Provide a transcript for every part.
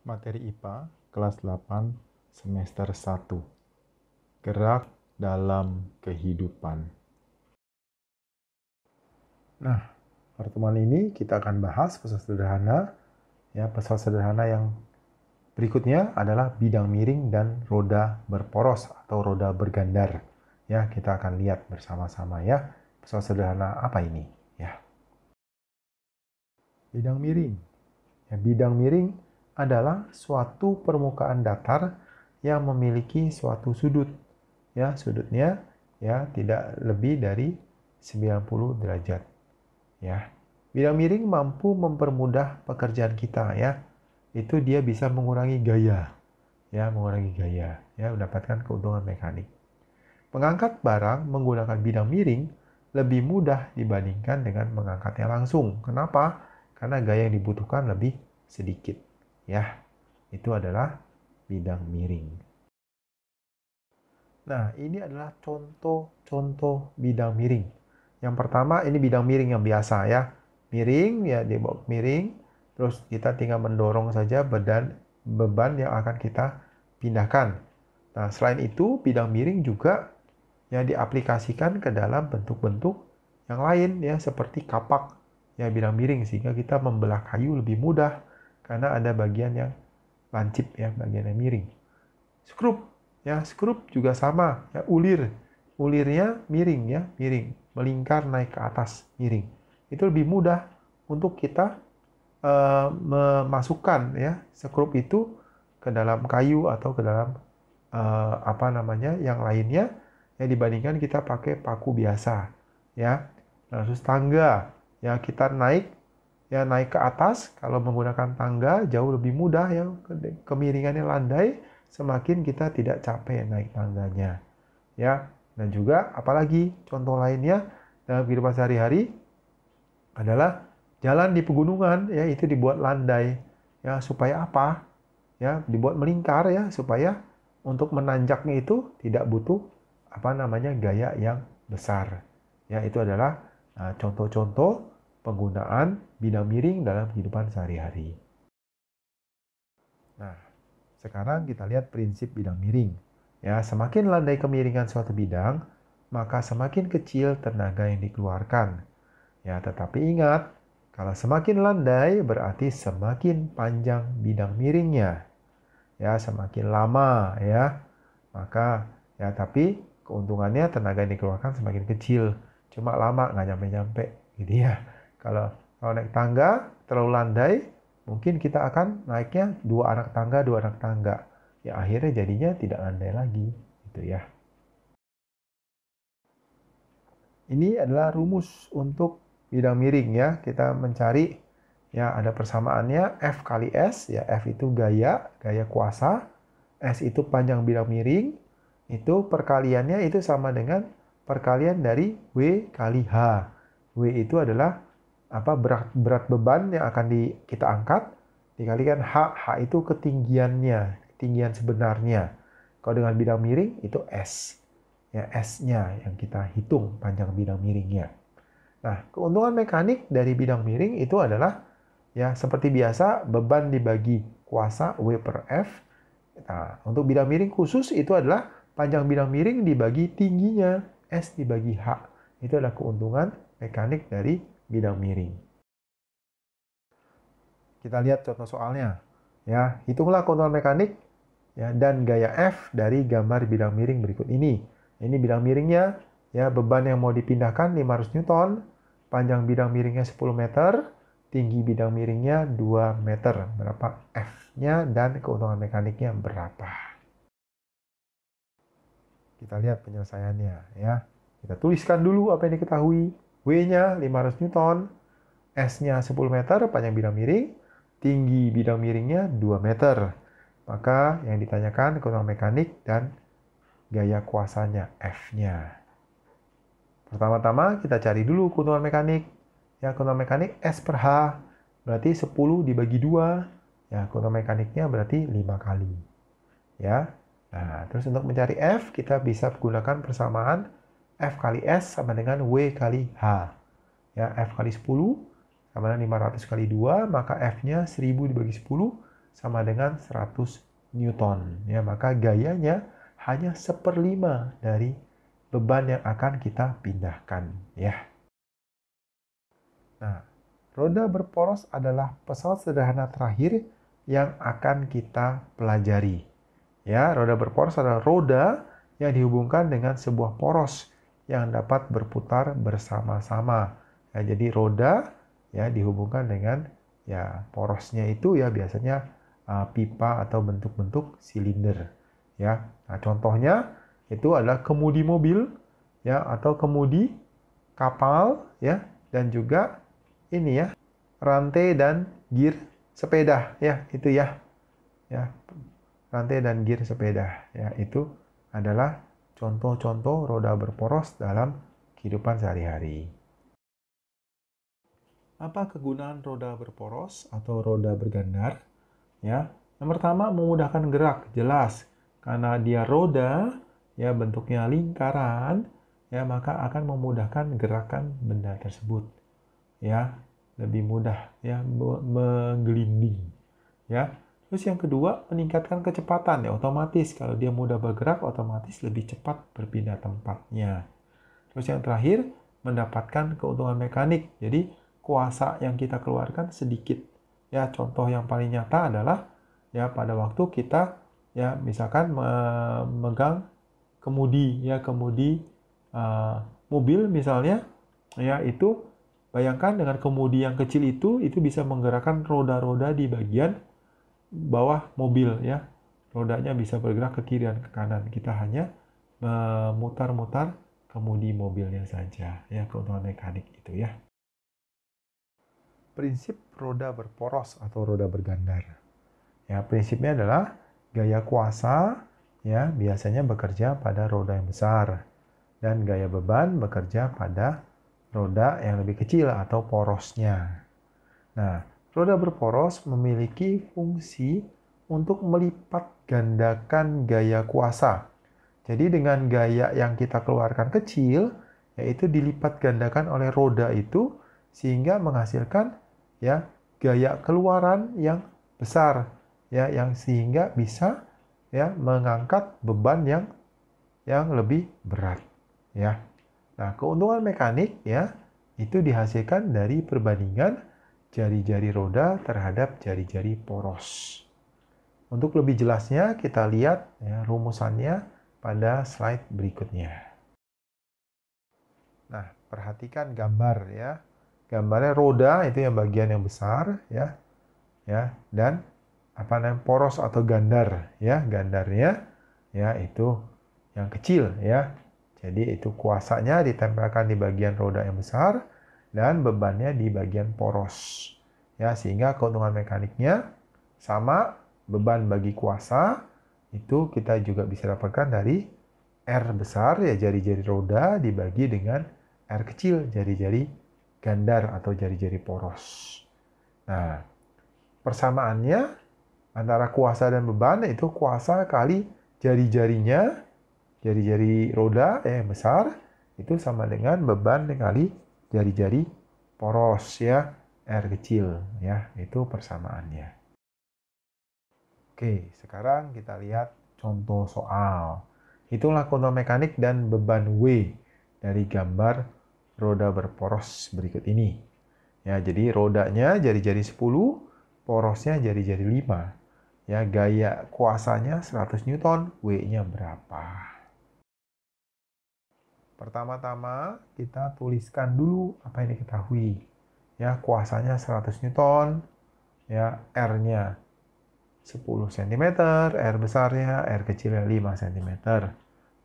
Materi IPA kelas 8 semester 1. Gerak dalam kehidupan. Nah, pertemuan ini kita akan bahas pesawat sederhana. Ya, pesawat sederhana yang berikutnya adalah bidang miring dan roda berporos atau roda bergandar. Ya, kita akan lihat bersama-sama ya. Pesawat sederhana apa ini? Ya. Bidang miring. Ya, bidang miring adalah suatu permukaan datar yang memiliki suatu sudut. Ya, sudutnya ya tidak lebih dari 90 derajat. Ya. Bidang miring mampu mempermudah pekerjaan kita ya. Itu dia bisa mengurangi gaya. Ya, mengurangi gaya ya, mendapatkan keuntungan mekanik. Mengangkat barang menggunakan bidang miring lebih mudah dibandingkan dengan mengangkatnya langsung. Kenapa? Karena gaya yang dibutuhkan lebih sedikit. Ya, itu adalah bidang miring. Nah, ini adalah contoh-contoh bidang miring. Yang pertama, ini bidang miring yang biasa ya. Miring, ya dibawa miring. Terus kita tinggal mendorong saja beban yang akan kita pindahkan. Nah, selain itu, bidang miring juga ya diaplikasikan ke dalam bentuk-bentuk yang lain ya, seperti kapak ya bidang miring, sehingga kita membelah kayu lebih mudah karena ada bagian yang lancip ya, bagian yang miring. Skrup ya, skrup juga sama ya, ulirnya miring ya, miring, melingkar naik ke atas, miring. Itu lebih mudah untuk kita memasukkan ya skrup itu ke dalam kayu atau ke dalam yang lainnya ya, dibandingkan kita pakai paku biasa ya. Nah, terus tangga ya, kita naik ke atas kalau menggunakan tangga jauh lebih mudah ya, kemiringannya landai semakin kita tidak capek naik tangganya ya. Dan juga apalagi contoh lainnya dalam kehidupan sehari-hari adalah jalan di pegunungan ya, itu dibuat landai ya, supaya apa ya, dibuat melingkar ya, supaya untuk menanjaknya itu tidak butuh gaya yang besar ya. Itu adalah contoh-contoh penggunaan bidang miring dalam kehidupan sehari-hari. Nah, sekarang kita lihat prinsip bidang miring ya. Semakin landai kemiringan suatu bidang, maka semakin kecil tenaga yang dikeluarkan ya. Tetapi ingat, kalau semakin landai berarti semakin panjang bidang miringnya ya, semakin lama ya. Maka ya, tapi keuntungannya tenaga yang dikeluarkan semakin kecil, cuma lama nggak nyampe-nyampe gitu ya. Kalau naik tangga terlalu landai, mungkin kita akan naiknya dua anak tangga ya, akhirnya jadinya tidak landai lagi gitu ya. Ini adalah rumus untuk bidang miring ya. Kita mencari ya, ada persamaannya F kali S ya. F itu gaya kuasa, S itu panjang bidang miring, itu perkaliannya itu sama dengan perkalian dari W kali H. W itu adalah berat beban yang akan kita angkat, dikalikan H. H itu ketinggiannya, ketinggian sebenarnya. Kalau dengan bidang miring itu S. Ya, S-nya yang kita hitung panjang bidang miringnya. Nah, keuntungan mekanik dari bidang miring itu adalah ya, seperti biasa, beban dibagi kuasa W per F. Nah, untuk bidang miring khusus itu adalah panjang bidang miring dibagi tingginya, S dibagi H. Itu adalah keuntungan mekanik dari bidang miring. Kita lihat contoh soalnya. Ya, hitunglah keuntungan mekanik ya dan gaya F dari gambar bidang miring berikut ini. Ini bidang miringnya ya, beban yang mau dipindahkan 500 Newton, panjang bidang miringnya 10 meter, tinggi bidang miringnya 2 meter. Berapa F-nya dan keuntungan mekaniknya berapa? Kita lihat penyelesaiannya ya. Kita tuliskan dulu apa yang diketahui. W-nya 500 Newton, S-nya 10 meter, panjang bidang miring, tinggi bidang miringnya 2 meter. Maka yang ditanyakan keuntungan mekanik dan gaya kuasanya, F-nya. Pertama-tama kita cari dulu keuntungan mekanik. Ya, keuntungan mekanik S per H berarti 10 dibagi 2. Ya, keuntungan mekaniknya berarti 5 kali. Ya. Nah, terus untuk mencari F, kita bisa gunakan persamaan F kali S sama dengan W kali H. Ya, F kali 10 sama dengan 500 kali 2, maka F-nya 1000 dibagi 10 sama dengan 100 Newton. Ya, maka gayanya hanya 1/5 dari beban yang akan kita pindahkan. Ya. Nah, roda berporos adalah pesawat sederhana terakhir yang akan kita pelajari. Ya, roda berporos adalah roda yang dihubungkan dengan sebuah poros yang dapat berputar bersama-sama. Ya, jadi roda ya dihubungkan dengan ya porosnya itu ya biasanya pipa atau bentuk-bentuk silinder. Ya, nah contohnya itu adalah kemudi mobil ya atau kemudi kapal ya dan juga ini ya rantai dan gear sepeda ya itu ya ya rantai dan gear sepeda ya itu adalah contoh-contoh roda berporos dalam kehidupan sehari-hari. Apa kegunaan roda berporos atau roda bergandar? Ya, yang pertama memudahkan gerak, jelas. Karena dia roda, ya bentuknya lingkaran, ya maka akan memudahkan gerakan benda tersebut. Ya, lebih mudah ya menggelinding. Ya. Terus yang kedua, meningkatkan kecepatan ya otomatis kalau dia mudah bergerak otomatis lebih cepat berpindah tempatnya. Terus yang terakhir, mendapatkan keuntungan mekanik. Jadi kuasa yang kita keluarkan sedikit. Ya, contoh yang paling nyata adalah ya pada waktu kita ya misalkan memegang kemudi ya kemudi mobil misalnya ya itu bayangkan dengan kemudi yang kecil itu bisa menggerakkan roda-roda di bagian bawah mobil ya. Rodanya bisa bergerak ke kiri dan ke kanan. Kita hanya memutar-mutar kemudi mobilnya saja ya keuntungan mekanik itu ya. Prinsip roda berporos atau roda bergandar. Ya, prinsipnya adalah gaya kuasa ya biasanya bekerja pada roda yang besar dan gaya beban bekerja pada roda yang lebih kecil atau porosnya. Nah, roda berporos memiliki fungsi untuk melipat gandakan gaya kuasa. Jadi dengan gaya yang kita keluarkan kecil, yaitu dilipat gandakan oleh roda itu sehingga menghasilkan ya gaya keluaran yang besar ya yang sehingga bisa ya mengangkat beban yang lebih berat ya. Nah, keuntungan mekanik ya itu dihasilkan dari perbandingan jari-jari roda terhadap jari-jari poros. Untuk lebih jelasnya kita lihat ya, rumusannya pada slide berikutnya. Nah, perhatikan gambar ya. Gambarnya roda itu yang bagian yang besar ya. Ya, dan apa namanya poros atau gandar ya. Gandarnya ya itu yang kecil ya. Jadi itu kuasanya ditempelkan di bagian roda yang besar dan bebannya di bagian poros. Ya, sehingga keuntungan mekaniknya sama beban bagi kuasa itu kita juga bisa dapatkan dari R besar ya jari-jari roda dibagi dengan R kecil jari-jari gandar atau jari-jari poros. Nah, persamaannya antara kuasa dan beban itu kuasa kali jari-jarinya, jari-jari roda yang besar itu sama dengan beban kali jari-jari poros ya R kecil ya itu persamaannya. Oke, sekarang kita lihat contoh soal. Itulah keuntungan mekanik dan beban W dari gambar roda berporos berikut ini. Ya, jadi rodanya jari-jari 10, porosnya jari-jari 5. Ya, gaya kuasanya 100 Newton, W-nya berapa? Pertama-tama kita tuliskan dulu apa yang diketahui. Ya, kuasanya 100 Newton, ya, R-nya 10 cm, R besarnya, R kecilnya 5 cm.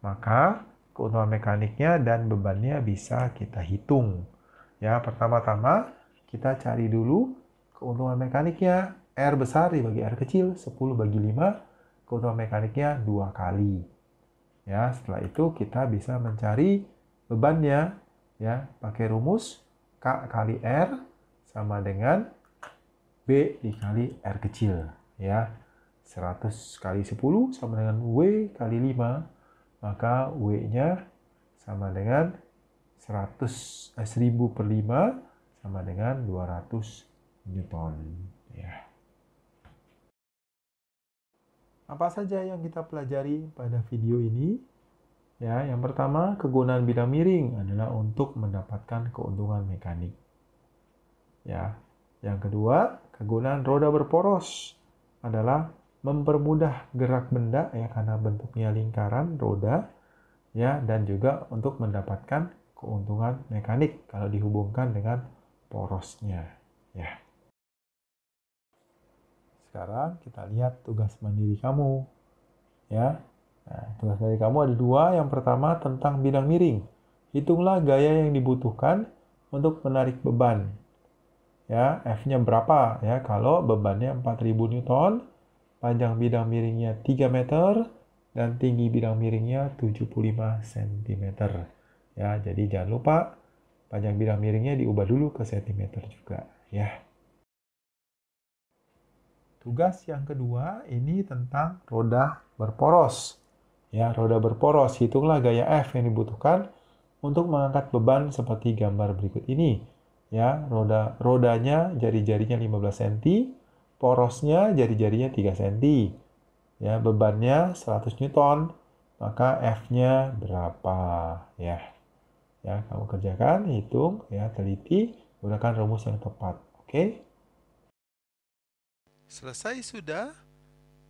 Maka keuntungan mekaniknya dan bebannya bisa kita hitung. Ya, pertama-tama kita cari dulu keuntungan mekaniknya. R besar dibagi R kecil, 10 bagi 5, keuntungan mekaniknya 2 kali. Ya, setelah itu kita bisa mencari bebannya ya, pakai rumus K kali R sama dengan B dikali R kecil ya. 100 kali 10 sama dengan W kali 5, maka W-nya sama dengan 1000 per 5 sama dengan 200 Newton ya. Apa saja yang kita pelajari pada video ini? Ya, yang pertama, kegunaan bidang miring adalah untuk mendapatkan keuntungan mekanik. Ya. Yang kedua, kegunaan roda berporos adalah mempermudah gerak benda ya karena bentuknya lingkaran roda ya, dan juga untuk mendapatkan keuntungan mekanik kalau dihubungkan dengan porosnya ya. Sekarang kita lihat tugas mandiri kamu ya. Nah, tugas mandiri kamu ada dua. Yang pertama tentang bidang miring. Hitunglah gaya yang dibutuhkan untuk menarik beban. Ya, F-nya berapa ya? Kalau bebannya 4000 Newton, panjang bidang miringnya 3 meter dan tinggi bidang miringnya 75 cm. Ya, jadi jangan lupa panjang bidang miringnya diubah dulu ke cm juga ya. Tugas yang kedua ini tentang roda berporos. Ya, roda berporos, hitunglah gaya F yang dibutuhkan untuk mengangkat beban seperti gambar berikut ini. Ya, rodanya jari-jarinya 15 cm, porosnya jari-jarinya 3 cm. Ya, bebannya 100 Newton, maka F-nya berapa ya? Ya, kamu kerjakan, hitung ya, teliti, gunakan rumus yang tepat. Oke? Selesai sudah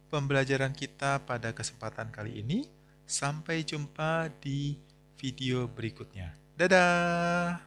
pembelajaran kita pada kesempatan kali ini. Sampai jumpa di video berikutnya. Dadah!